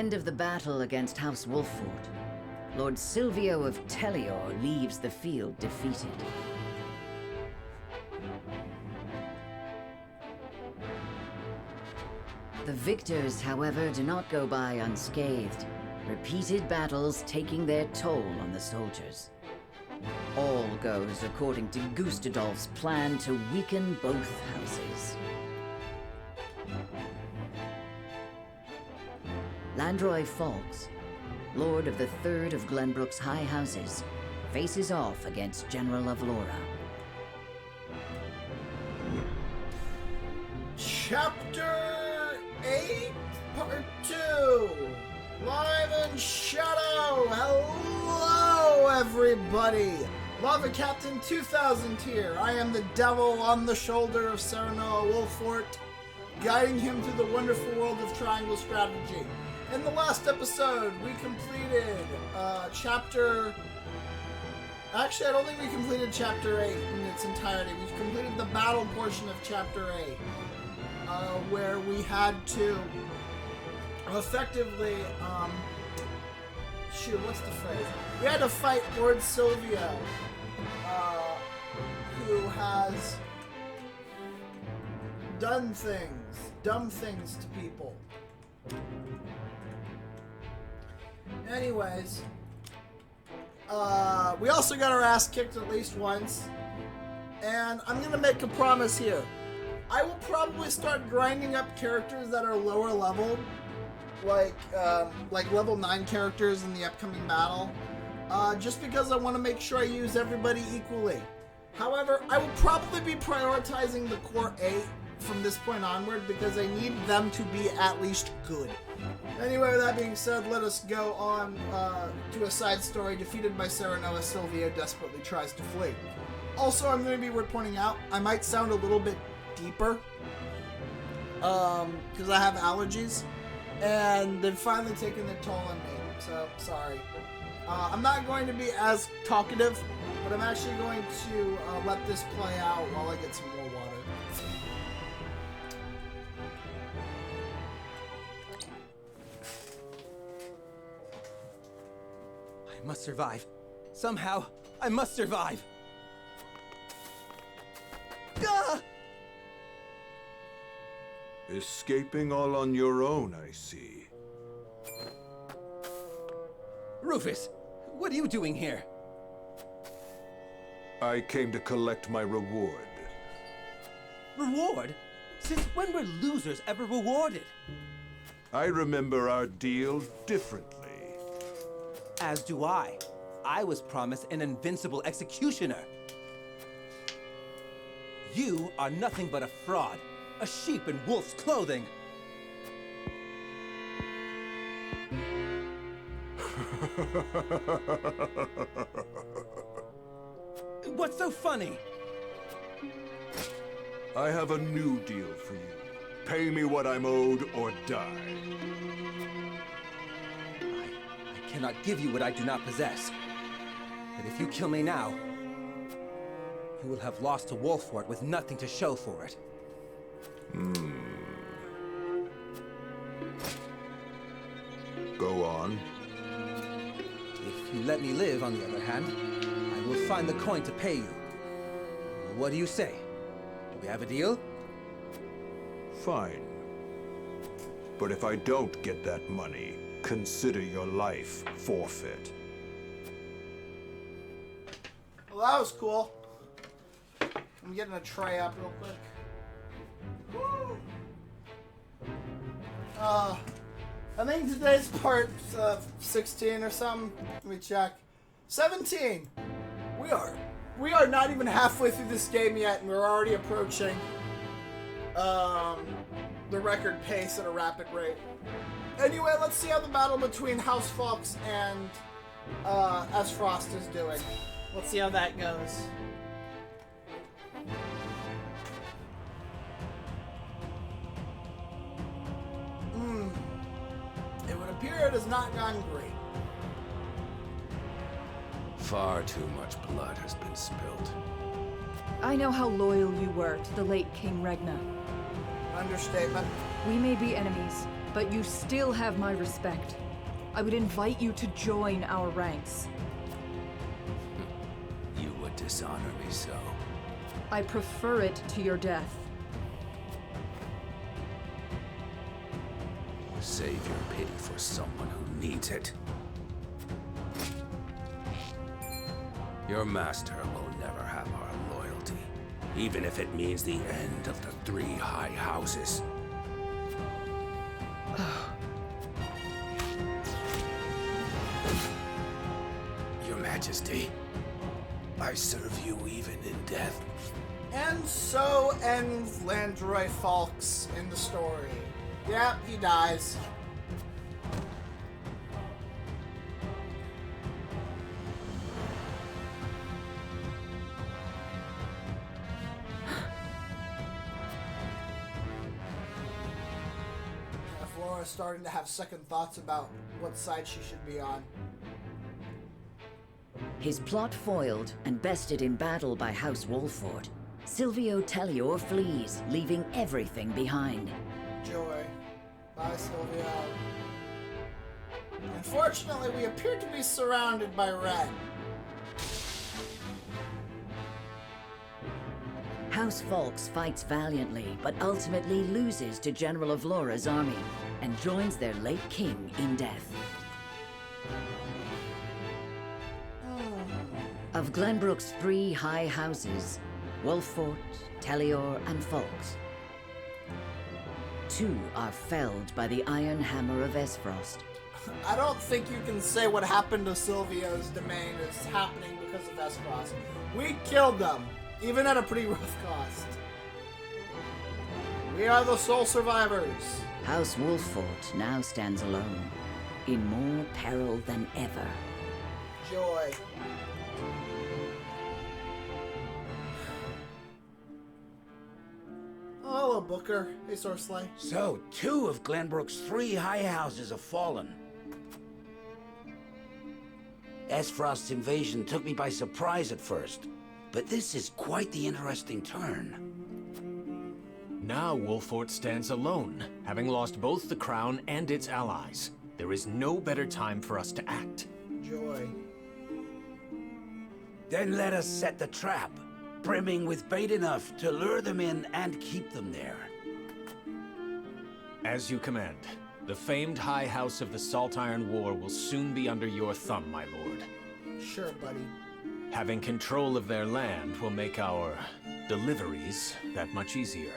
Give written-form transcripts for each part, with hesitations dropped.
end of the battle against House Wolffort, Lord Silvio of Tellior leaves the field defeated. The victors, however, do not go by unscathed, repeated battles taking their toll on the soldiers. All goes according to Gustadolf's plan to weaken both houses. Landroy Falks, Lord of the Third of Glenbrook's High Houses, faces off against General of Laura. Chapter 8, Part 2, Live in Shadow. Hello, everybody. Lava Captain 2000 here. I am the devil on the shoulder of Serenoa Wolffort, guiding him through the wonderful world of triangle strategy. In the last episode, we completed chapter... Actually, I don't think we completed chapter 8 in its entirety. We completed the battle portion of chapter 8, where we had to effectively, shoot, what's the phrase? We had to fight Lord Silvio, who has done things, dumb things to people. Anyways, we also got our ass kicked at least once, and I'm gonna make a promise here. I will probably start grinding up characters that are lower level, like level 9 characters in the upcoming battle, just because I want to make sure I use everybody equally. However, I will probably be prioritizing the core 8 from this point onward because I need them to be at least good. Anyway, with that being said, let us go on to a side story. Defeated by Serenoa, Silvio desperately tries to flee. Also, I'm going to be worth pointing out, I might sound a little bit deeper because I have allergies and they've finally taken their toll on me, so sorry. I'm not going to be as talkative, but I'm actually going to let this play out while I get some more water. I must survive. Somehow, I must survive. Ah! Escaping all on your own, I see. Rufus, what are you doing here? I came to collect my reward. Reward? Since when were losers ever rewarded? I remember our deal differently. As do I. I was promised an invincible executioner. You are nothing but a fraud. A sheep in wolf's clothing. What's so funny? I have a new deal for you. Pay me what I'm owed or die. I cannot give you what I do not possess. But if you kill me now, you will have lost to Wolffort with nothing to show for it. Go on. If you let me live, on the other hand, I will find the coin to pay you. What do you say? Do we have a deal? Fine. But if I don't get that money, consider your life forfeit. Well, that was cool. I'm getting a tray up real quick. Woo! I think today's part 16 or something. Let me check. 17. We are not even halfway through this game yet, and we're already approaching the record pace at a rapid rate. Anyway, let's see how the battle between House Fox and S. Frost is doing. Let's see how that goes. It would appear it has not gone great. Far too much blood has been spilled. I know how loyal you were to the late King Regna. Understatement. We may be enemies, But you still have my respect. I would invite you to join our ranks. You would dishonor me so. I prefer it to your death. Save your pity for someone who needs it. Your master will never have our loyalty, even if it means the end of the 3 high houses. Your Majesty, I serve you even in death. And so ends Landroy Falks in the story. Yep, he dies. Flora's starting to have second thoughts about what side she should be on. His plot foiled and bested in battle by House Wolford, Silvio Tellior flees, leaving everything behind. Joy. Bye, Silvio. Unfortunately, we appear to be surrounded by red. House Falks fights valiantly, but ultimately loses to General Avlora's army and joins their late king in death. Of Glenbrook's 3 high houses, Wolfort, Tellior, and Falks, 2 are felled by the iron hammer of Esfrost. I don't think you can say what happened to Silvio's domain is happening because of Esfrost. We killed them, even at a pretty rough cost. We are the sole survivors. House Wolfort now stands alone, in more peril than ever. Joy. Oh, hello, Booker. Hey, Sorsley. So, 2 of Glenbrook's 3 high houses have fallen. Esfrost's invasion took me by surprise at first, but this is quite the interesting turn. Now Wolfort stands alone, having lost both the crown and its allies. There is no better time for us to act. Joy. Then let us set the trap, brimming with bait enough to lure them in and keep them there. As you command. The famed High House of the Salt Iron War will soon be under your thumb, my lord. Sure, buddy. Having control of their land will make our deliveries that much easier.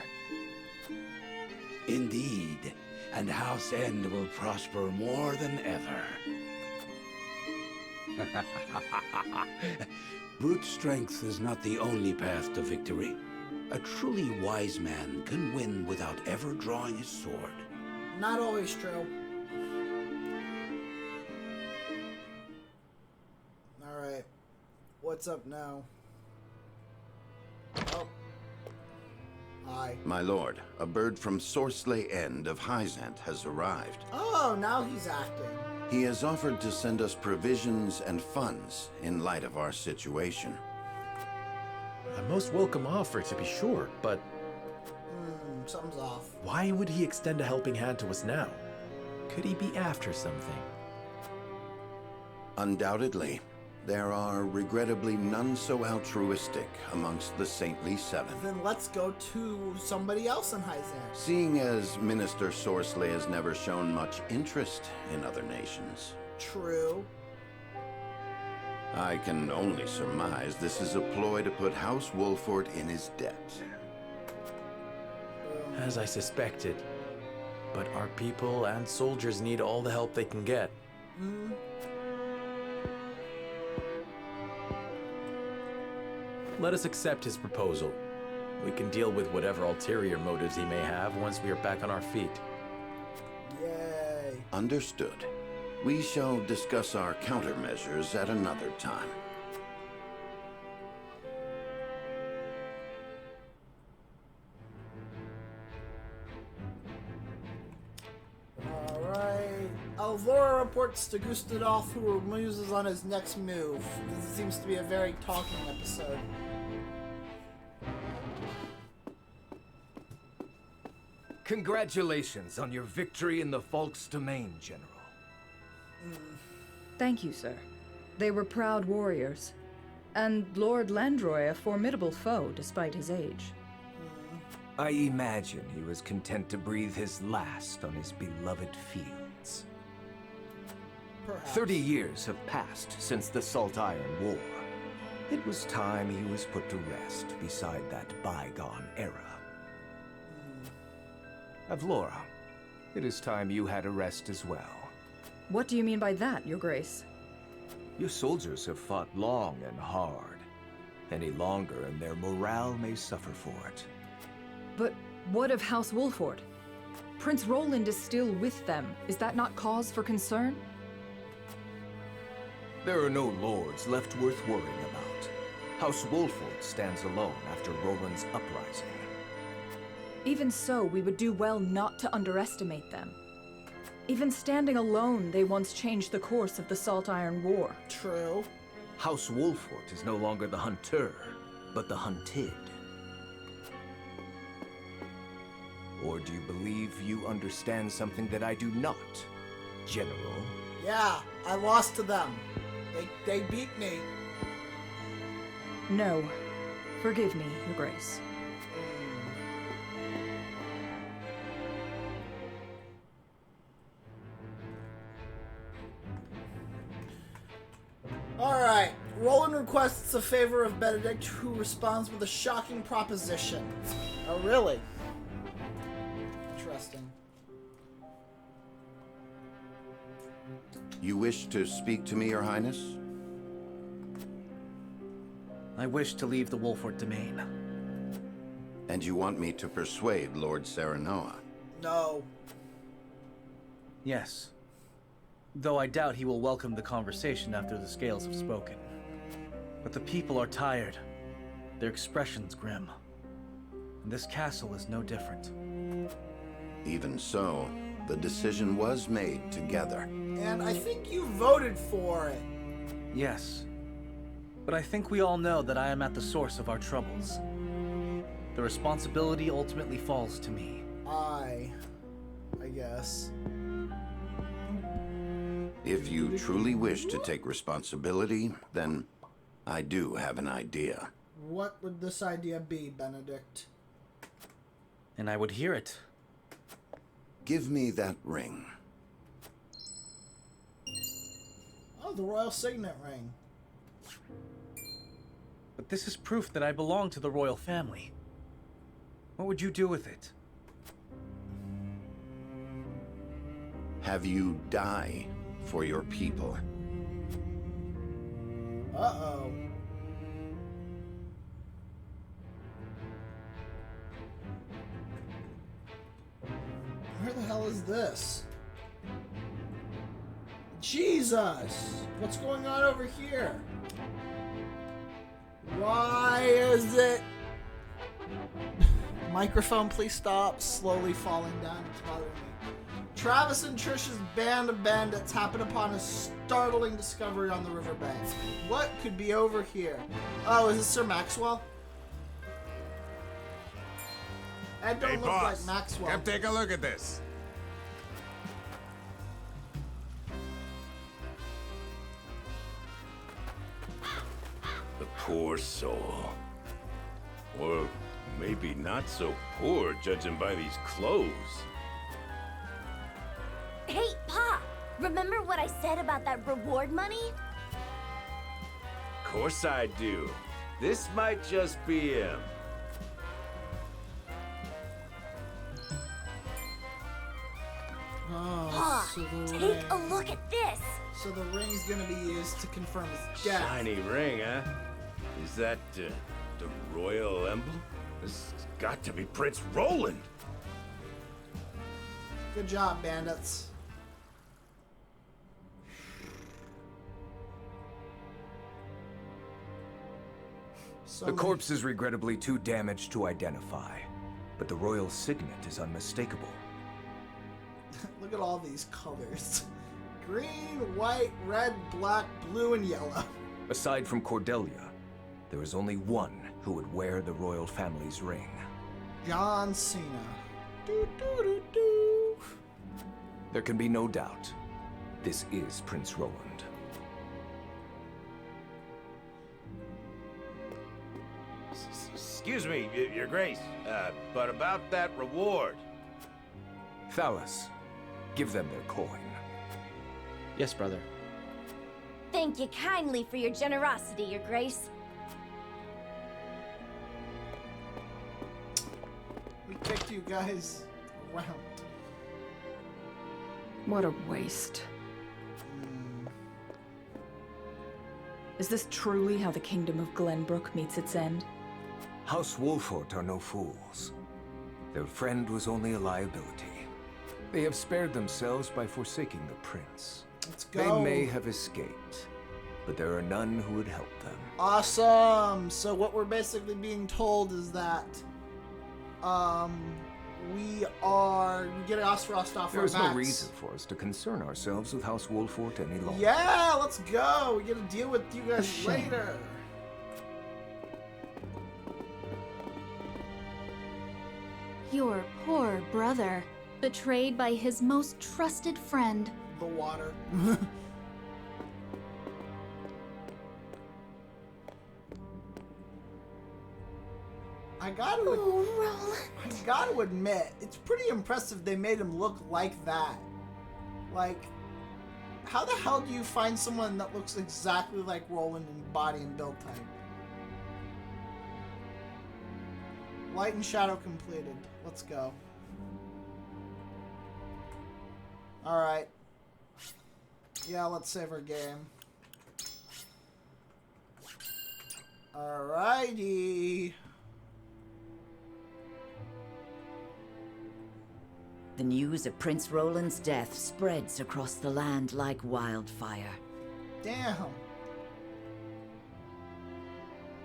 Indeed, and House End will prosper more than ever. Brute strength is not the only path to victory. A truly wise man can win without ever drawing his sword. Not always true. Alright. What's up now? Oh. Hi. My lord, a bird from Sorsley End of Hyzant has arrived. Oh, now he's acting. He has offered to send us provisions and funds in light of our situation. A most welcome offer, to be sure, but Something's off. why would he extend a helping hand to us now? Could he be after something? Undoubtedly, there are regrettably none so altruistic amongst the Saintly Seven. Then let's go to somebody else in Hyzant. Seeing as Minister Sorsley has never shown much interest in other nations, True. I can only surmise this is a ploy to put House Wolfort in his debt. As I suspected. But our people and soldiers need all the help they can get. Let us accept his proposal. We can deal with whatever ulterior motives he may have once we are back on our feet. Yay. Understood. We shall discuss our countermeasures at another time. Alright. Alvora reports to Gustadolf, who muses on his next move. This seems to be a very talking episode. Congratulations on your victory in the Falk's domain, General. Thank you, sir. They were proud warriors. And Lord Landroy a formidable foe, despite his age. I imagine he was content to breathe his last on his beloved fields. Perhaps. 30 years have passed since the Salt Iron War. It was time he was put to rest beside that bygone era. Avlora, it is time you had a rest as well. What do you mean by that, Your Grace? Your soldiers have fought long and hard. Any longer and their morale may suffer for it. But what of House Wolford? Prince Roland is still with them. Is that not cause for concern? There are no lords left worth worrying about. House Wolford stands alone after Roland's uprising. Even so, we would do well not to underestimate them. Even standing alone, they once changed the course of the Salt Iron War. True. House Wolford is no longer the hunter, but the hunted. Or do you believe you understand something that I do not, General? Yeah, I lost to them. They beat me. No. Forgive me, Your Grace. Alright, Roland requests a favor of Benedict, who responds with a shocking proposition. Oh, really? Interesting. You wish to speak to me, Your Highness? I wish to leave the Wolford domain. And you want me to persuade Lord Serenoa? No. Yes. Though I doubt he will welcome the conversation after the scales have spoken. But the people are tired. Their expressions grim. And this castle is no different. Even so, the decision was made together. And I think you voted for it. Yes. But I think we all know that I am at the source of our troubles. The responsibility ultimately falls to me. I guess. If you truly wish to take responsibility, then I do have an idea. What would this idea be, Benedict? And I would hear it. Give me that ring. Oh, the royal signet ring. But this is proof that I belong to the royal family. What would you do with it? Have you die for your people. Uh-oh. Where the hell is this? Jesus! What's going on over here? Why is it... Microphone, please stop. Slowly falling down. It's bothering me. Travis and Trish's band of bandits happen upon a startling discovery on the riverbank. What could be over here? Oh, is it Sir Maxwell? That don't Hey, look boss. like Maxwell. Come take a look at this. The poor soul. Or maybe not so poor, judging by these clothes. Hey, Pa! Remember what I said about that reward money? Of course I do. This might just be him. Oh, Pa, so the take ring. a look at this! So the ring's gonna be used to confirm his death. Shiny ring, huh? Is that the royal emblem? This has got to be Prince Roland. Good job, bandits. The corpse is regrettably too damaged to identify, but the royal signet is unmistakable. Look at all these colors. Green, white, red, black, blue, and yellow. Aside from Cordelia, there is only one who would wear the royal family's ring. John Cena. There can be no doubt. This is Prince Roland. Excuse me, Your Grace, but about that reward. Thalas, give them their coin. Yes, brother. Thank you kindly for your generosity, Your Grace. We kicked you guys around. What a waste. Is this truly how the kingdom of Glenbrook meets its end? House Wolfort are no fools. Their friend was only a liability. They have spared themselves by forsaking the prince. Let's go. They may have escaped, but there are none who would help them. Awesome! So what we're basically being told is that we get Osfrost off our backs. There is no reason for us to concern ourselves with House Wolfort any longer. Yeah, let's go! We get to deal with you guys later. Your poor brother, betrayed by his most trusted friend. The water. I gotta admit, it's pretty impressive they made him look like that. Like, how the hell do you find someone that looks exactly like Roland in body and build type? Light and shadow completed. Let's go. Alright. Yeah, let's save our game. Alrighty. The news of Prince Roland's death spreads across the land like wildfire. Damn.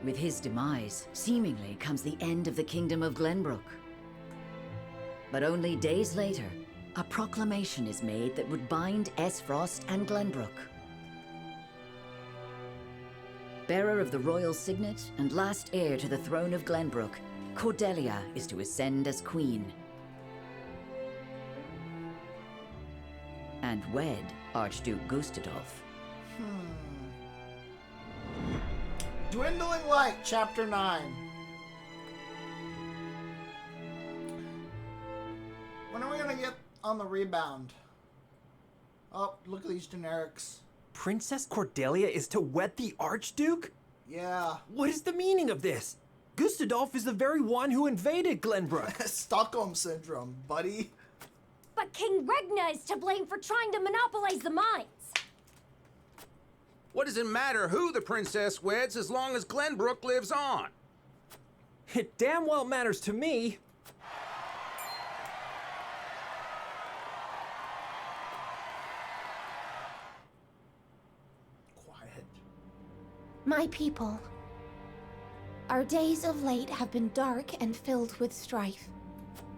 With his demise, seemingly comes the end of the kingdom of Glenbrook. But only days later, a proclamation is made that would bind Esfrost and Glenbrook. Bearer of the royal signet and last heir to the throne of Glenbrook, Cordelia is to ascend as queen. And wed Archduke Gustadolf. Dwindling Light, Chapter 9. When are we gonna get on the rebound? Oh, look at these generics. Princess Cordelia is to wed the Archduke? Yeah. What is the meaning of this? Gustadolf is the very one who invaded Glenbrook. Stockholm Syndrome, buddy. But King Regna is to blame for trying to monopolize the mines. What does it matter who the princess weds as long as Glenbrook lives on? It damn well matters to me. Quiet. My people, our days of late have been dark and filled with strife.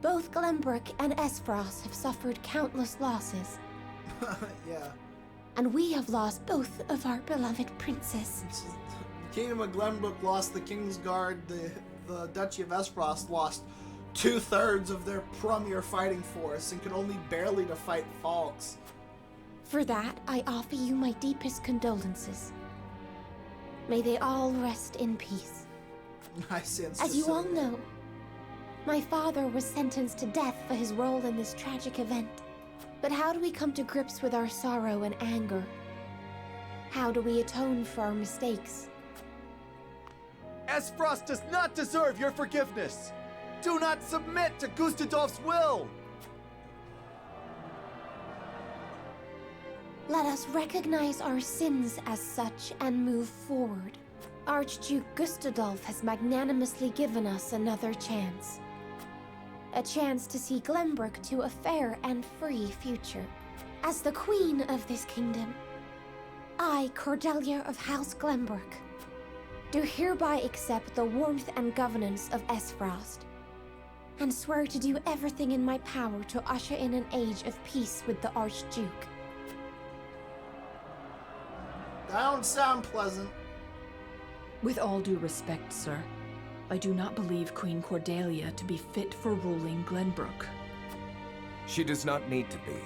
Both Glenbrook and Esfrost have suffered countless losses. Yeah. And we have lost both of our beloved princes. The Kingdom of Glenbrook lost the King's Guard. The Duchy of Esfrost lost 2/3 of their premier fighting force and could only barely to fight Falks. For that, I offer you my deepest condolences. May they all rest in peace. Nice and As you all know, my father was sentenced to death for his role in this tragic event. But how do we come to grips with our sorrow and anger? How do we atone for our mistakes? Esfrost does not deserve your forgiveness! Do not submit to Gustadolf's will! Let us recognize our sins as such and move forward. Archduke Gustadolf has magnanimously given us another chance. A chance to see Glenbrook to a fair and free future. As the queen of this kingdom, I, Cordelia of House Glenbrook, do hereby accept the warmth and governance of Esfrost, and swear to do everything in my power to usher in an age of peace with the Archduke. That don't sound pleasant. With all due respect, sir, I do not believe Queen Cordelia to be fit for ruling Glenbrook. She does not need to be.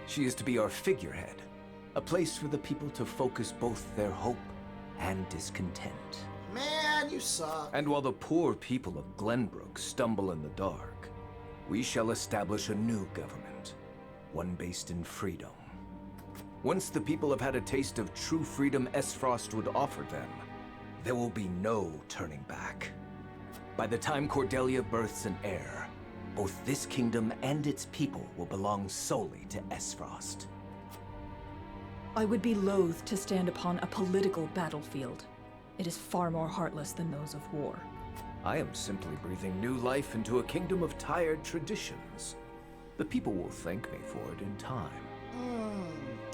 She is to be our figurehead. A place for the people to focus both their hope and discontent. Man, you suck. And while the poor people of Glenbrook stumble in the dark, we shall establish a new government, one based in freedom. Once the people have had a taste of true freedom Esfrost would offer them, there will be no turning back. By the time Cordelia births an heir, both this kingdom and its people will belong solely to Esfrost. I would be loath to stand upon a political battlefield. It is far more heartless than those of war. I am simply breathing new life into a kingdom of tired traditions. The people will thank me for it in time.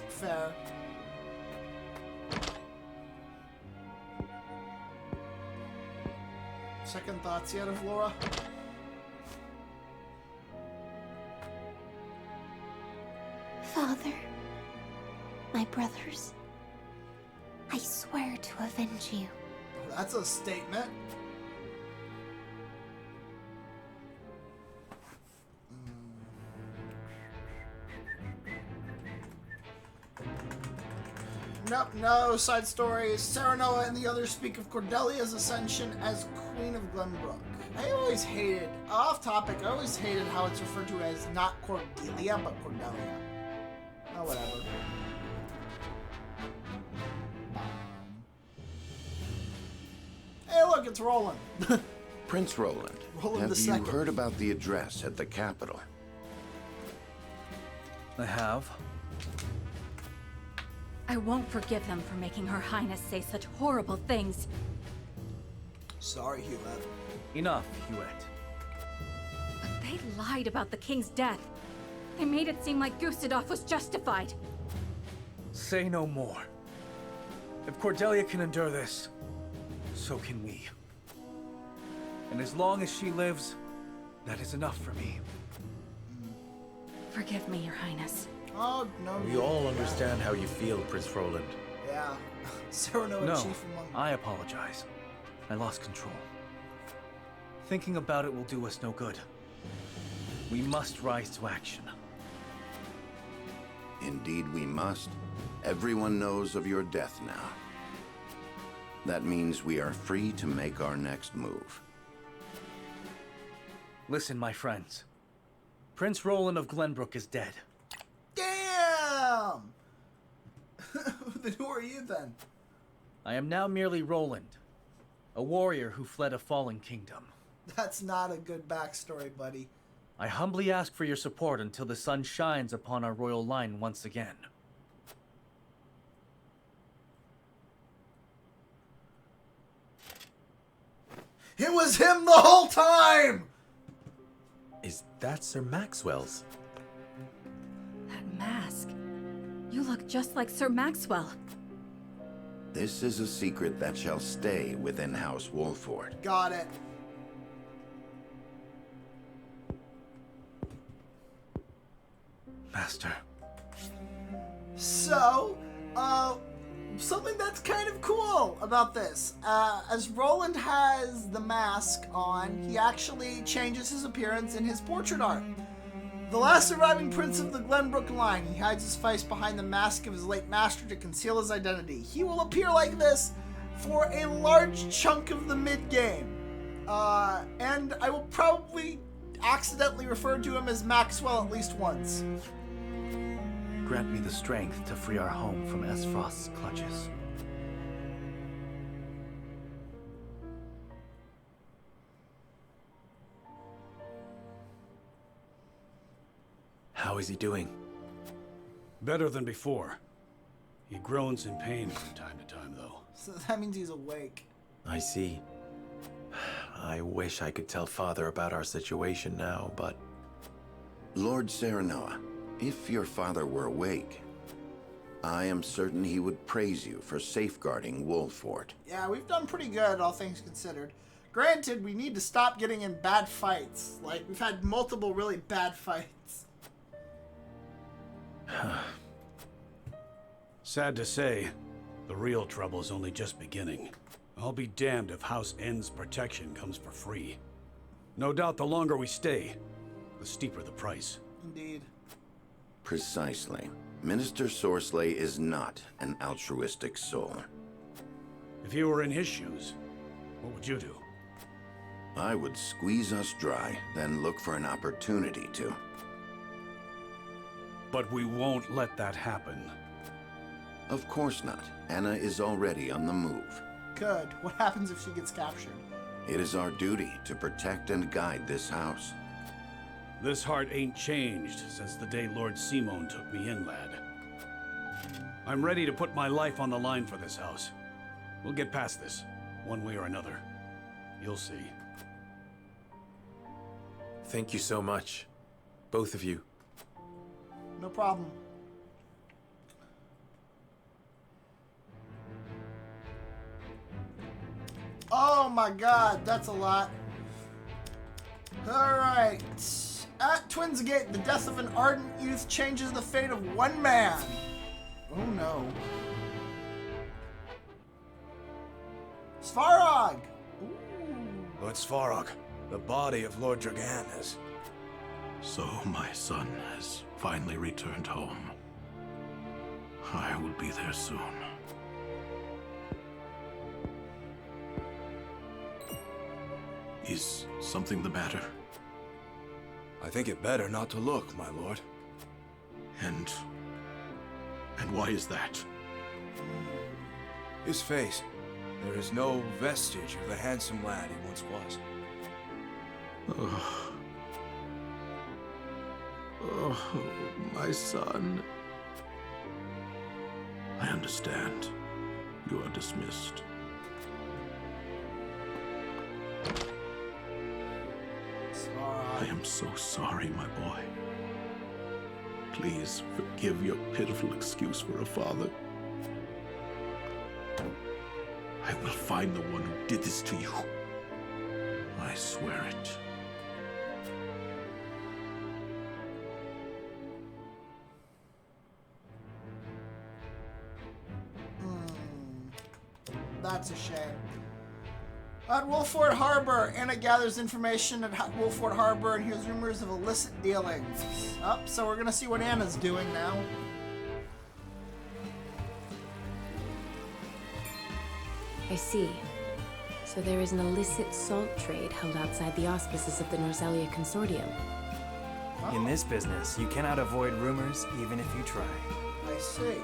Fair. Second thoughts yet of Laura? Father, my brothers, I swear to avenge you. That's a statement. Nope, no side stories. Serenoa and the others speak of Cordelia's ascension as Queen of Glenbrook. I always hated, off topic, I always hated how it's referred to as not Cordelia, but Cordelia. Oh, whatever. Hey, look, it's Roland. Prince Roland, Roland have II. you heard about the address at the capital? I have. I won't forgive them for making Her Highness say such horrible things. Sorry, Hewitt. Enough, Hewitt. But they lied about the king's death. They made it seem like Gustadolf was justified. Say no more. If Cordelia can endure this, so can we. And as long as she lives, that is enough for me. Forgive me, Your Highness. Oh, no. We all understand how you feel, Prince Roland. Yeah. Serenoa No, chief among them. I apologize. I lost control. Thinking about it will do us no good. We must rise to action. Indeed we must. Everyone knows of your death now. That means we are free to make our next move. Listen, my friends. Prince Roland of Glenbrook is dead. Damn! Then who are you then? I am now merely Roland, a warrior who fled a fallen kingdom. That's not a good backstory, buddy. I humbly ask for your support until the sun shines upon our royal line once again. It was him the whole time! Is that Sir Maxwell's? That mask. You look just like Sir Maxwell. This is a secret that shall stay within House Wolford. Got it. Master. So, something that's kind of cool about this. As Roland has the mask on, he actually changes his appearance in his portrait art. The last surviving prince of the Glenbrook line, he hides his face behind the mask of his late master to conceal his identity. He will appear like this for a large chunk of the mid-game. And I will probably accidentally refer to him as Maxwell at least once. Grant me the strength to free our home from Esfrost's clutches. How is he doing? Better than before. He groans in pain from time to time, though. So that means he's awake. I see. I wish I could tell Father about our situation now, but... Lord Serenoa, if your father were awake, I am certain he would praise you for safeguarding Wolford. Yeah, we've done pretty good, all things considered. Granted, we need to stop getting in bad fights. Like, we've had multiple really bad fights. Sad to say, the real trouble is only just beginning. I'll be damned if House N's protection comes for free. No doubt the longer we stay, the steeper the price. Indeed. Precisely. Minister Sorsley is not an altruistic soul. If you were in his shoes, what would you do? I would squeeze us dry, then look for an opportunity to. But we won't let that happen. Of course not. Anna is already on the move. Good. What happens if she gets captured? It is our duty to protect and guide this house. This heart ain't changed since the day Lord Simon took me in, lad. I'm ready to put my life on the line for this house. We'll get past this, one way or another. You'll see. Thank you so much, both of you. No problem. Oh my god, that's a lot. Alright. At Twins Gate, the death of an ardent youth changes the fate of one man. Oh no. Svarog! Lord Svarog, the body of Lord Dragan is... So my son has finally returned home. I will be there soon. Is something the matter? I think it better not to look, my lord. And why is that? His face. There is no vestige of the handsome lad he once was. Oh, my son. I understand. You are dismissed. I am so sorry, my boy. Please forgive your pitiful excuse for a father. I will find the one who did this to you. I swear it. That's a shame. At Wolford Harbor, Anna gathers information at Wolford Harbor and hears rumors of illicit dealings. So we're gonna see what Anna's doing now. I see. So there is an illicit salt trade held outside the auspices of the Norzelia Consortium. In this business, you cannot avoid rumors even if you try. I see.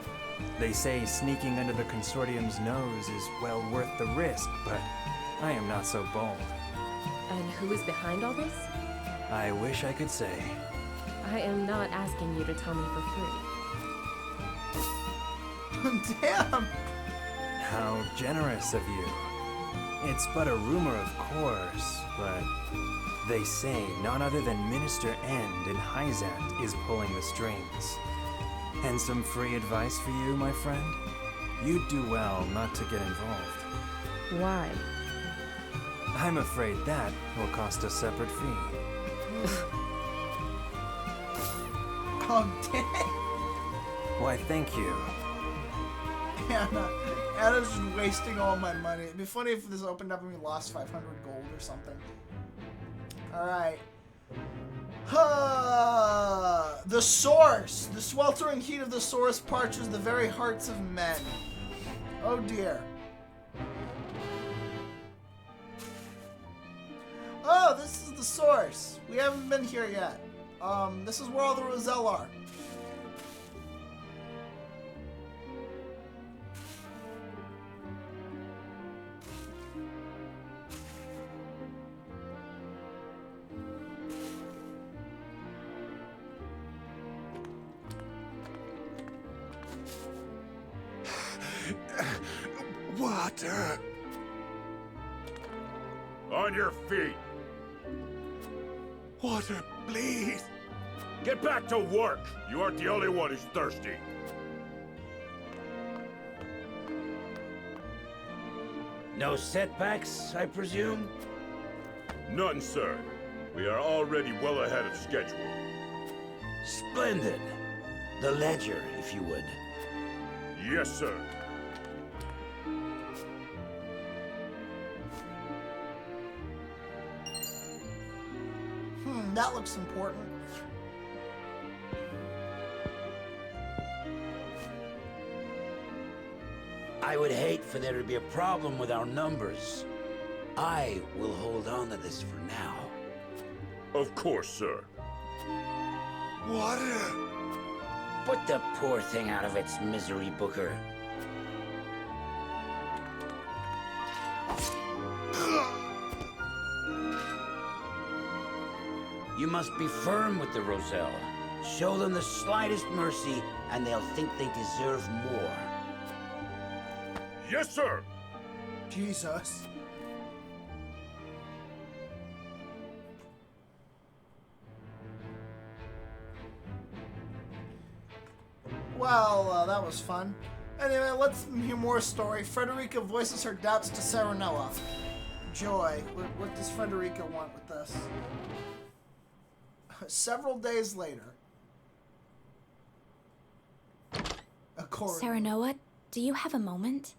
They say sneaking under the Consortium's nose is well worth the risk, but I am not so bold. And who is behind all this? I wish I could say. I am not asking you to tell me for free. Damn! How generous of you. It's but a rumor, of course, but they say none other than Minister End in Hyzant is pulling the strings. And some free advice for you, my friend? You'd do well not to get involved. Why? I'm afraid that will cost a separate fee. Oh, dang! Why, thank you. Anna's just wasting all my money. It'd be funny if this opened up and we lost 500 gold or something. Alright. The source! The sweltering heat of the source parches the very hearts of men. Oh dear. Oh, this is the source. We haven't been here yet. This is where all the Roselle are. Water! On your feet! Water, please! Get back to work! You aren't the only one who's thirsty. No setbacks, I presume? None, sir. We are already well ahead of schedule. Splendid. The ledger, if you would. Yes, sir. That looks important. I would hate for there to be a problem with our numbers. I will hold on to this for now. Of course, sir. What? Put the poor thing out of its misery, Booker. You must be firm with the Roselle. Show them the slightest mercy, and they'll think they deserve more. Yes, sir. Jesus. Well, that was fun. Anyway, let's hear more story. Frederica voices her doubts to Serenoa. Joy. What does Frederica want with this? Several days later. Serenoa, do you have a moment?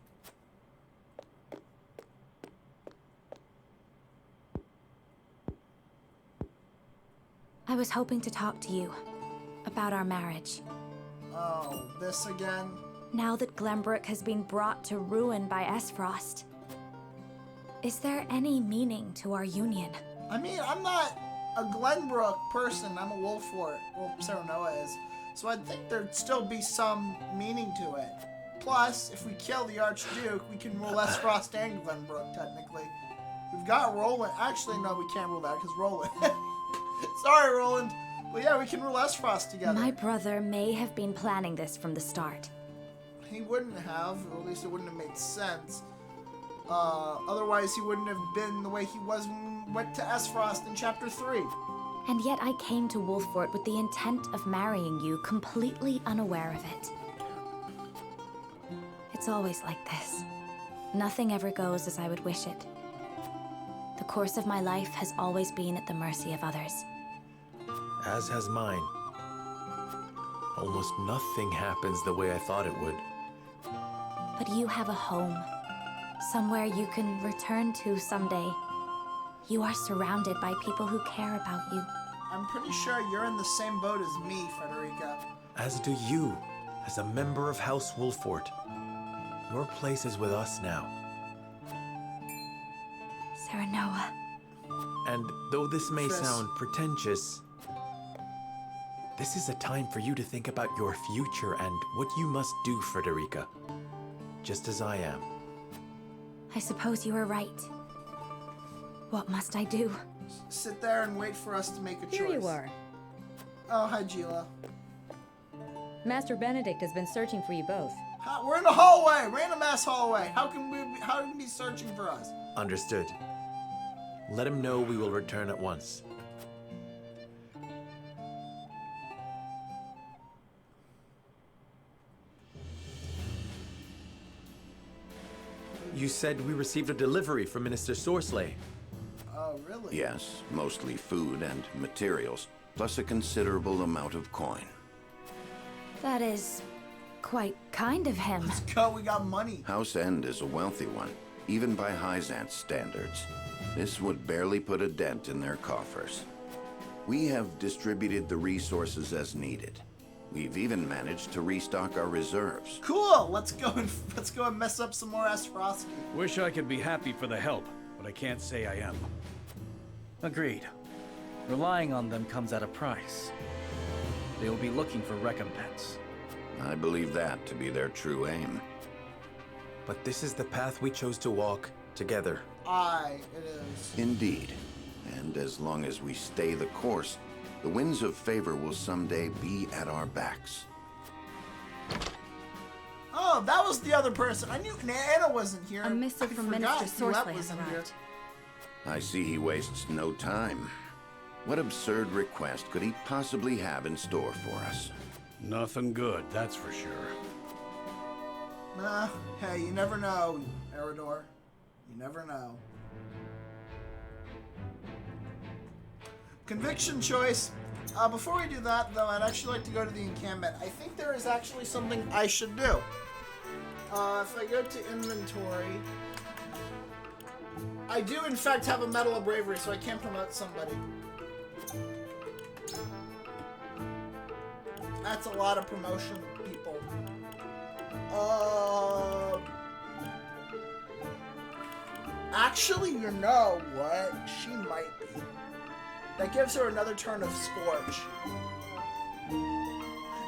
I was hoping to talk to you about our marriage. Oh, this again? Now that Glenbrook has been brought to ruin by Esfrost, is there any meaning to our union? I mean, I'm not a Glenbrook person. I'm a Wolfort. Well, Serenoa is. So I'd think there'd still be some meaning to it. Plus, if we kill the Archduke, we can rule Esfrost and Glenbrook, technically. We've got Roland. Actually, no, we can't rule that, because Roland. Sorry, Roland. But yeah, we can rule Esfrost together. My brother may have been planning this from the start. He wouldn't have, or at least it wouldn't have made sense. Otherwise, he wouldn't have been the way he was when we went to Esfrost in Chapter 3. And yet I came to Wolfort with the intent of marrying you, completely unaware of it. It's always like this. Nothing ever goes as I would wish it. The course of my life has always been at the mercy of others. As has mine. Almost nothing happens the way I thought it would. But you have a home. Somewhere you can return to someday. You are surrounded by people who care about you. I'm pretty sure you're in the same boat as me, Frederica. As do you, as a member of House Wolfort. Your place is with us now. Serenoa. And though this may Chris. sound pretentious, this is a time for you to think about your future and what you must do, Frederica. Just as I am. I suppose you are right. What must I do? Sit there and wait for us to make a choice. Here you are. Oh, hi, Gila. Master Benedict has been searching for you both. We're in a hallway, random ass hallway. How can he be searching for us? Understood. Let him know we will return at once. You said we received a delivery from Minister Sorsley. Oh, really? Yes, mostly food and materials, plus a considerable amount of coin. That is quite kind of him. Let's go, we got money. House End is a wealthy one, even by Hyzant's standards. This would barely put a dent in their coffers. We have distributed the resources as needed. We've even managed to restock our reserves. Cool. Let's go and mess up some more Esfrost. Wish I could be happy for the help, but I can't say I am. Agreed. Relying on them comes at a price. They will be looking for recompense. I believe that to be their true aim. But this is the path we chose to walk together. It is. Indeed. And as long as we stay the course, the winds of favor will someday be at our backs. Oh, that was the other person. I knew Anna wasn't here. A missive from Minister Sorsley has arrived. I see he wastes no time. What absurd request could he possibly have in store for us? Nothing good, that's for sure. Nah, hey, you never know, Eridor. You never know. Conviction choice. Before we do that, though, I'd actually like to go to the encampment. I think there is actually something I should do. If I go to inventory, I do in fact have a Medal of Bravery, so I can promote somebody. That's a lot of promotion, people. Actually, you know what? She might be. That gives her another turn of Scorch.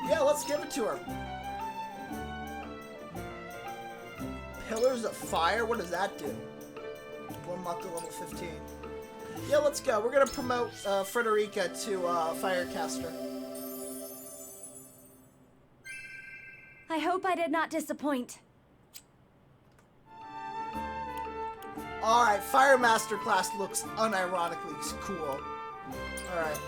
Yeah, let's give it to her. Pillars of Fire? What does that do? We'll unlock to level 15. Yeah, let's go. We're gonna promote Frederica to Firecaster. I hope I did not disappoint. Alright, Fire Master class looks unironically cool. Alright.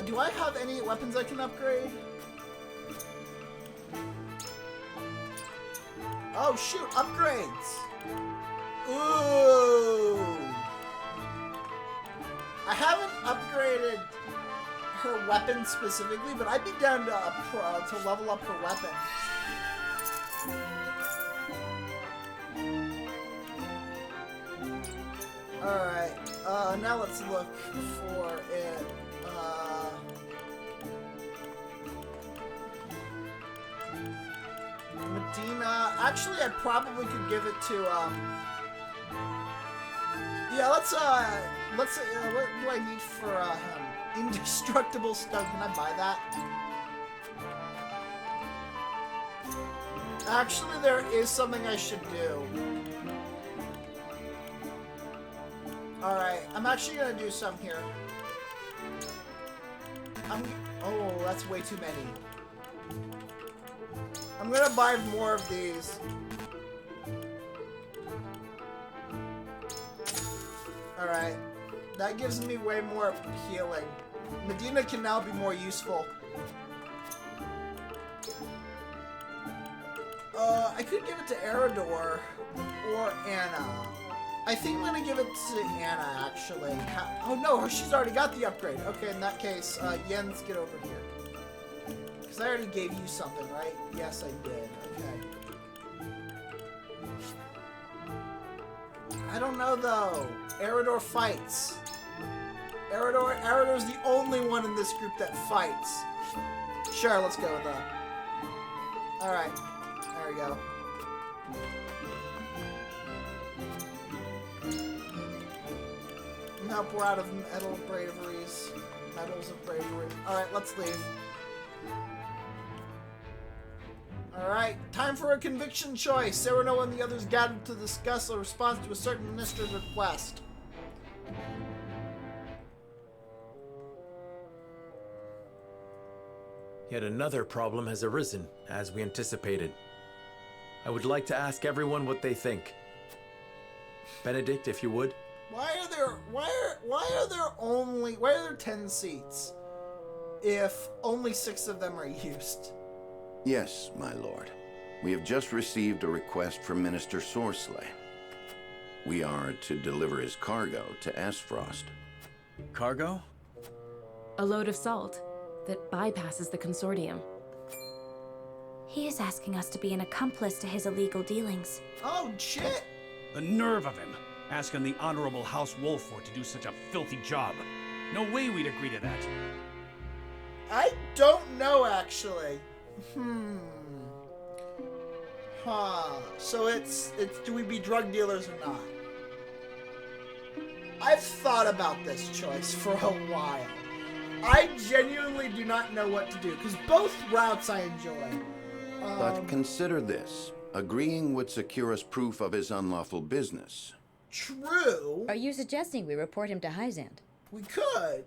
Do I have any weapons I can upgrade? Oh shoot, upgrades! Ooh! I haven't upgraded her weapon specifically, but I'd be down to level up her weapon. Alright, now let's look for it. Medina. Actually, I probably could give it to, yeah, let's, what do I need for, him? Indestructible stone. Can I buy that? Actually, there is something I should do. Alright, I'm actually gonna do some here. Oh, that's way too many. I'm gonna buy more of these. Alright. That gives me way more healing. Medina can now be more useful. I could give it to Eridor or Anna. I think I'm gonna give it to Anna, actually. Oh no, she's already got the upgrade. Okay, in that case, Jens, get over here. Because I already gave you something, right? Yes, I did. Okay. I don't know, though. Eridor fights. Eridor's the only one in this group that fights. Sure, let's go with that. Alright. There we go. Nope, we're out of medals of bravery. Alright, let's leave. Alright, time for a conviction choice. Cyrano and the others gathered to discuss a response to a certain minister's request. Yet another problem has arisen, as we anticipated. I would like to ask everyone what they think. Benedict, if you would. Why are there 10 seats if only 6 of them are used? Yes, my lord. We have just received a request from Minister Sorsley. We are to deliver his cargo to Aspfrost. Cargo? A load of salt that bypasses the consortium. He is asking us to be an accomplice to his illegal dealings. Oh, shit! The nerve of him, asking the Honorable House Wolford to do such a filthy job. No way we'd agree to that. I don't know, actually. So it's do we be drug dealers or not? I've thought about this choice for a while. I genuinely do not know what to do, because both routes I enjoy. But consider this. Agreeing would secure us proof of his unlawful business. True. Are you suggesting we report him to Hyzant? We could.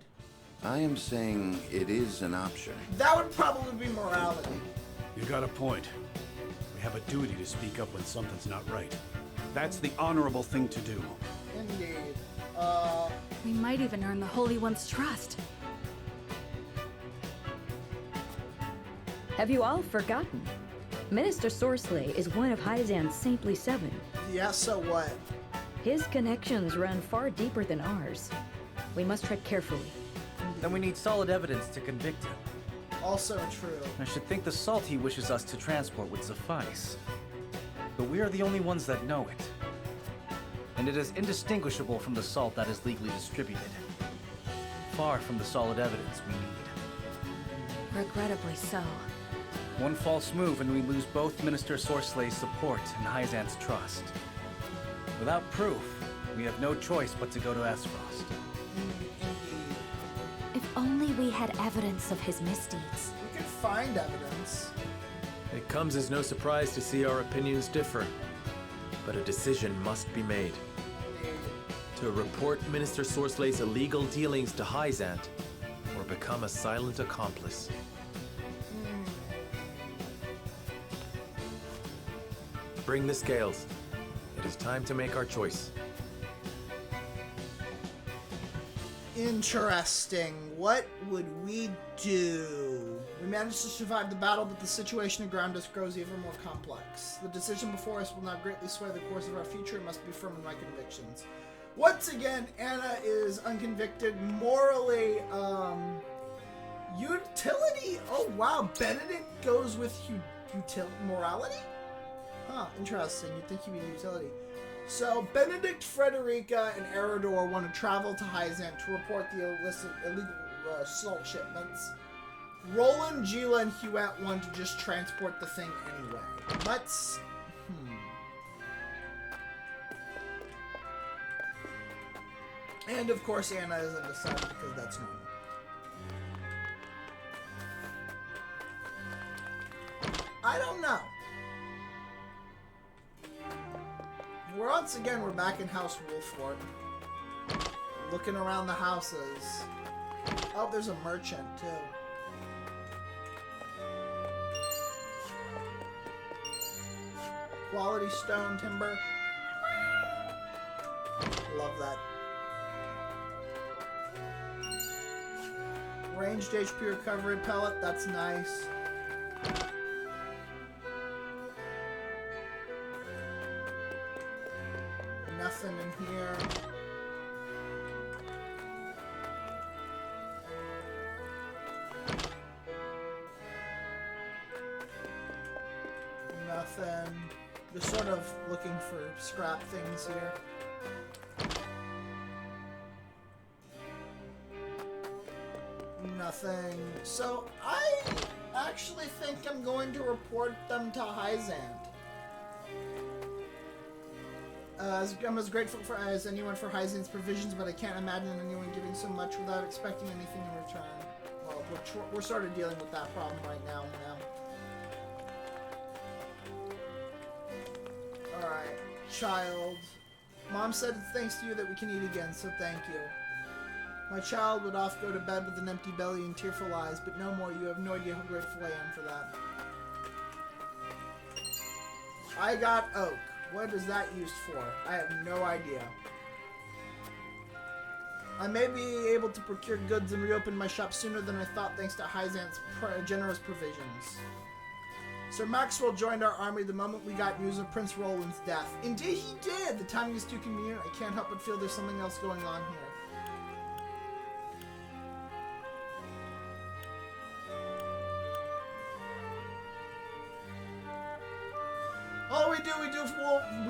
I am saying it is an option. That would probably be morality. You got a point. We have a duty to speak up when something's not right. That's the honorable thing to do. Indeed. We might even earn the Holy One's trust. Have you all forgotten? Minister Sorsley is one of Hyzant's saintly 7. Yeah, so what? His connections run far deeper than ours. We must tread carefully. Then we need solid evidence to convict him. Also true. I should think the salt he wishes us to transport would suffice. But we are the only ones that know it. And it is indistinguishable from the salt that is legally distributed. Far from the solid evidence we need. Regrettably so. One false move and we lose both Minister Sorslay's support and Hyzant's trust. Without proof, we have no choice but to go to Azeroth. If only we had evidence of his misdeeds. We could find evidence. It comes as no surprise to see our opinions differ, but a decision must be made. To report Minister Sorslay's illegal dealings to Hyzant, or become a silent accomplice. Bring the scales. It is time to make our choice. Interesting. What would we do? We managed to survive the battle, but the situation around us grows even more complex. The decision before us will now greatly sway the course of our future. It must be firm in my convictions. Once again, Anna is unconvicted. Morally, utility? Oh wow, Benedict goes with morality? Huh, interesting. You'd think he'd be utility. So, Benedict, Frederica, and Eridor want to travel to Hyzant to report the illegal salt shipments. Roland, Gila, and Huette want to just transport the thing anyway. Let's... And of course Anna is undecided because that's normal. I don't know. Once again, we're back in House Wolfort. Looking around the houses. Oh, there's a merchant too. Quality stone timber. Love that. Ranged HP recovery pellet, that's nice. Nothing in here. Nothing. Just sort of looking for scrap things here. Nothing. So I actually think I'm going to report them to Hyzant. I'm as grateful as anyone for Hyzant's provisions, but I can't imagine anyone giving so much without expecting anything in return. Well, we're sort of dealing with that problem right now, Alright, child. Mom said it's thanks to you that we can eat again, so thank you. My child would oft go to bed with an empty belly and tearful eyes, but no more. You have no idea how grateful I am for that. I got oak. What is that used for? I have no idea. I may be able to procure goods and reopen my shop sooner than I thought thanks to Hyzant's generous provisions. Sir Maxwell joined our army the moment we got news of Prince Roland's death. Indeed he did! The timing is too convenient. I can't help but feel there's something else going on here. All we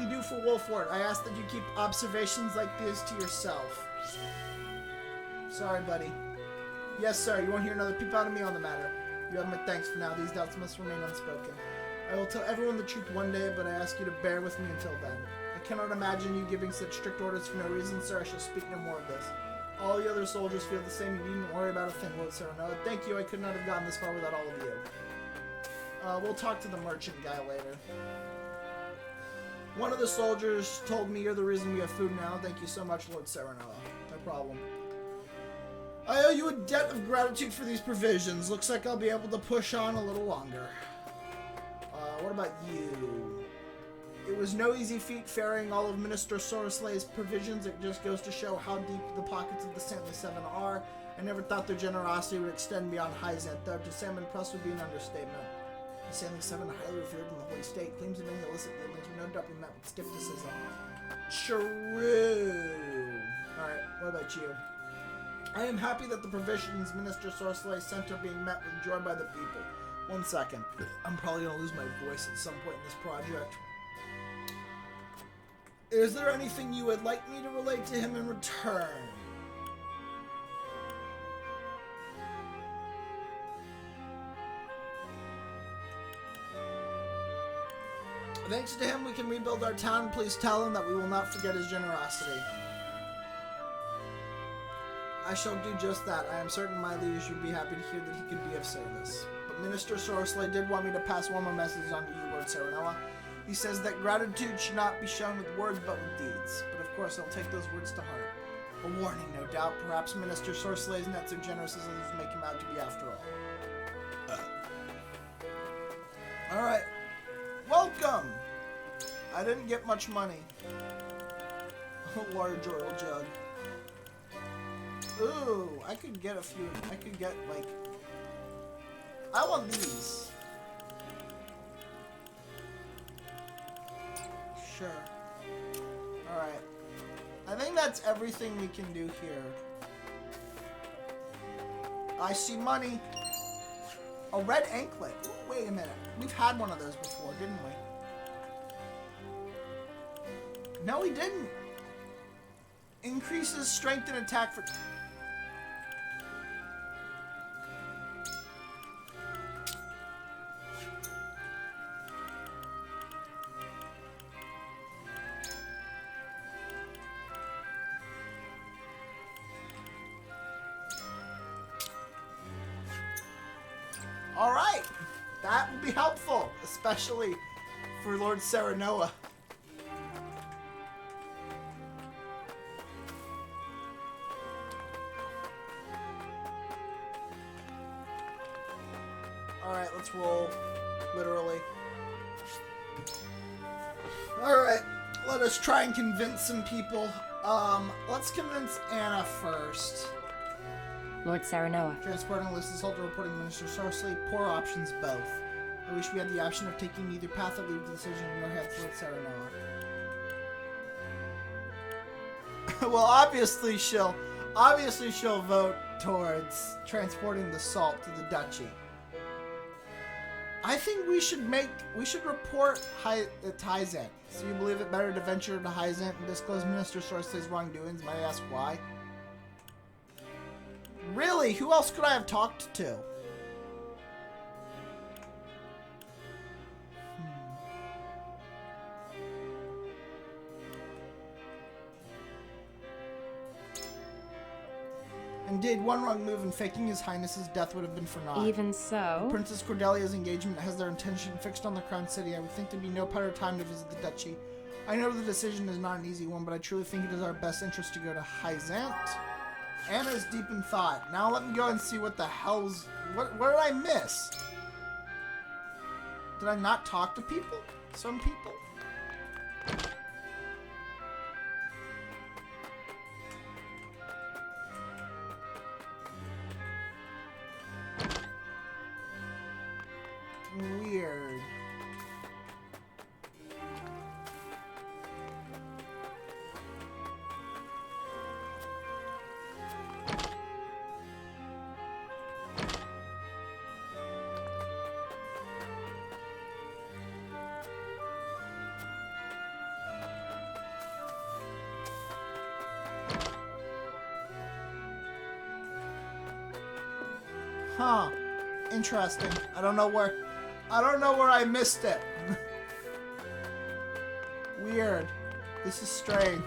do for Wolfort. I ask that you keep observations like this to yourself. Sorry, buddy. Yes, sir. You won't hear another peep out of me on the matter. You have my thanks for now. These doubts must remain unspoken. I will tell everyone the truth one day, but I ask you to bear with me until then. I cannot imagine you giving such strict orders for no reason, sir. I shall speak no more of this. All the other soldiers feel the same. You needn't worry about a thing, Lord Sereno. Thank you. I could not have gotten this far without all of you. We'll talk to the merchant guy later. One of the soldiers told me you're the reason we have food now. Thank you so much, Lord Sereno. No problem. I owe you a debt of gratitude for these provisions. Looks like I'll be able to push on a little longer. What about you? It was no easy feat ferrying all of Minister Sorslay's provisions. It just goes to show how deep the pockets of the Saintly Seven are. I never thought their generosity would extend beyond Hyzant, though to say I'm impressed would be an understatement. The Saintly Seven are highly revered in the Holy State. Claims of any illicit dealings were no doubt be met with skepticism. True. Alright, what about you? I am happy that the provisions Minister Sorsley sent are being met with joy by the people. 1 second. I'm probably going to lose my voice at some point in this project. Is there anything you would like me to relate to him in return? Thanks to him, we can rebuild our town. Please tell him that we will not forget his generosity. I shall do just that. I am certain my leaders would be happy to hear that he could be of service. But Minister Sorcerer did want me to pass one more message on to you, Lord Serenoa. He says that gratitude should not be shown with words but with deeds. But of course, I'll take those words to heart. A warning, no doubt. Perhaps Minister Sorcerer is not so generous as others make him out to be after all. Alright. Welcome! I didn't get much money. A large oil jug. Ooh, I could get a few. I could get, like... I want these. Sure. Alright. I think that's everything we can do here. I see money. A red anklet. Ooh, wait a minute. We've had one of those before, didn't we? No, we didn't. Increases strength and attack for... Alright, that would be helpful, especially for Lord Serenoa. Alright, let's roll, literally. Alright, let us try and convince some people. Let's convince Anna first. Lord Serenoa. Transporting list is halted reporting Minister Sorcery. Poor options both. I wish we had the option of taking either path that leads to the decision nor have Lord Serenoa. Well, obviously she'll vote towards transporting the salt to the duchy. I think we should report Hyzant. So you believe it better to venture to Hyzant and disclose Minister Sorcery's wrongdoings? Might I ask why? Really? Who else could I have talked to? Indeed, one wrong move in faking His Highness's death would have been for naught. Even so... Princess Cordelia's engagement has their intention fixed on the Crown City. I would think there'd be no better time to visit the Duchy. I know the decision is not an easy one, but I truly think it is our best interest to go to Hyzant. Anna's deep in thought. Now let me go and see what the hell's... What did I miss? Did I not talk to people? Some people? Weird. Huh. Interesting. I don't know where I missed it. Weird. This is strange.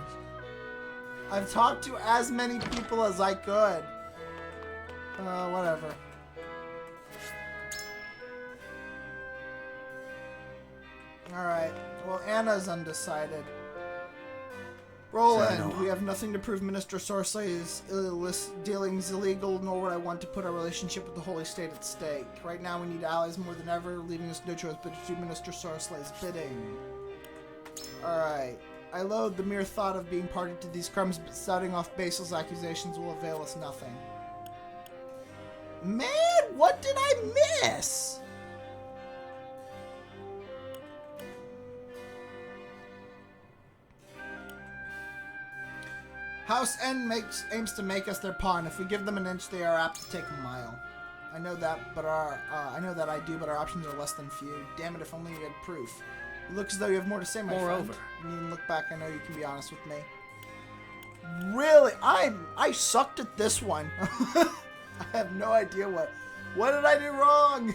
I've talked to as many people as I could. Whatever. Alright. Well, Anna's undecided. Roland, we have nothing to prove Minister Sorcery's dealings illegal, nor would I want to put our relationship with the Holy State at stake. Right now we need allies more than ever, leaving us no choice but to do Minister Sorcery's bidding. Alright. I loathe the mere thought of being party to these crimes, but starting off Basil's accusations will avail us nothing. Man, what did I miss? House N aims to make us their pawn. If we give them an inch, they are apt to take a mile. I know that, but our options are less than few. Damn it! If only you had proof. It looks as though you have more to say, my friend. You needn't look back. I know you can be honest with me. Really, I sucked at this one. I have no idea what did I do wrong.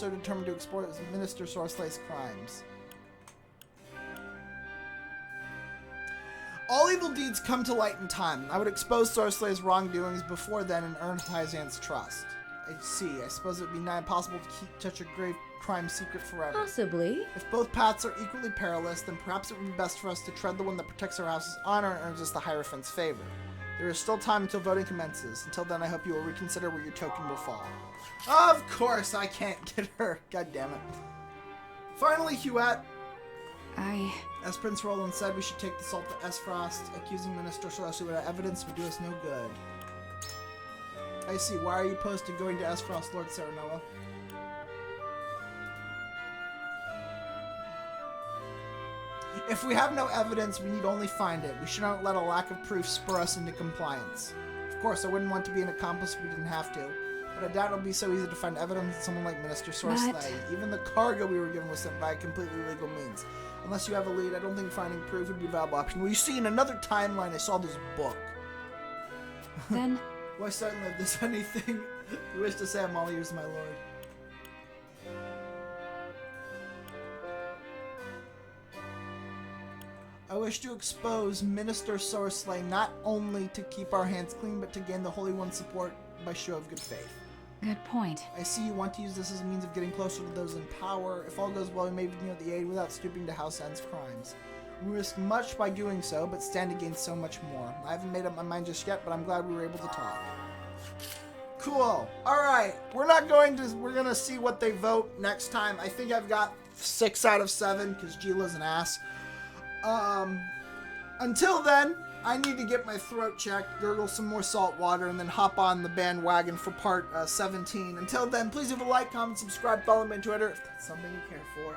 so determined to expose Minister Sorslay's crimes. All evil deeds come to light in time. I would expose Sorslay's wrongdoings before then and earn Hyzant's trust. I see. I suppose it would be nigh impossible to keep such a grave crime secret forever. Possibly. If both paths are equally perilous, then perhaps it would be best for us to tread the one that protects our house's honor and earns us the Hierophant's favor. There is still time until voting commences. Until then, I hope you will reconsider where your token will fall. Of course, I can't get her. God damn it. Finally, Huette. As Prince Roland said, we should take the salt to Esfrost. Accusing Minister Sorsly without evidence would do us no good. I see. Why are you opposed to going to Esfrost, Lord Serenoa? If we have no evidence, we need only find it. We should not let a lack of proof spur us into compliance. Of course, I wouldn't want to be an accomplice if we didn't have to, but I doubt it'll be so easy to find evidence in someone like Minister Sorsley. Even the cargo we were given was sent by completely legal means. Unless you have a lead, I don't think finding proof would be a viable option. Well, you see, in another timeline, I saw this book. Then... Why suddenly, if there's anything you wish to say, I'm all ears, my lord. I wish to expose Minister Sorsley not only to keep our hands clean, but to gain the Holy One's support by show of good faith. Good point. I see you want to use this as a means of getting closer to those in power. If all goes well, we may begin with the aid without stooping to Hyzant's crimes. We risk much by doing so, but stand to gain so much more. I haven't made up my mind just yet, but I'm glad we were able to talk. Cool. Alright, we're gonna see what they vote next time. I think I've got 6 out of 7, because Gila's an ass. Until then, I need to get my throat checked, gurgle some more salt water, and then hop on the bandwagon for part 17. Until then, please leave a like, comment, subscribe, follow me on Twitter if that's something you care for.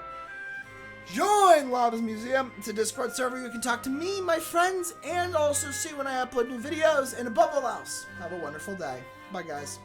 Join Lava's Museum. It's a Discord server. You can talk to me, my friends, and also see when I upload new videos. And above all else, have a wonderful day. Bye, guys.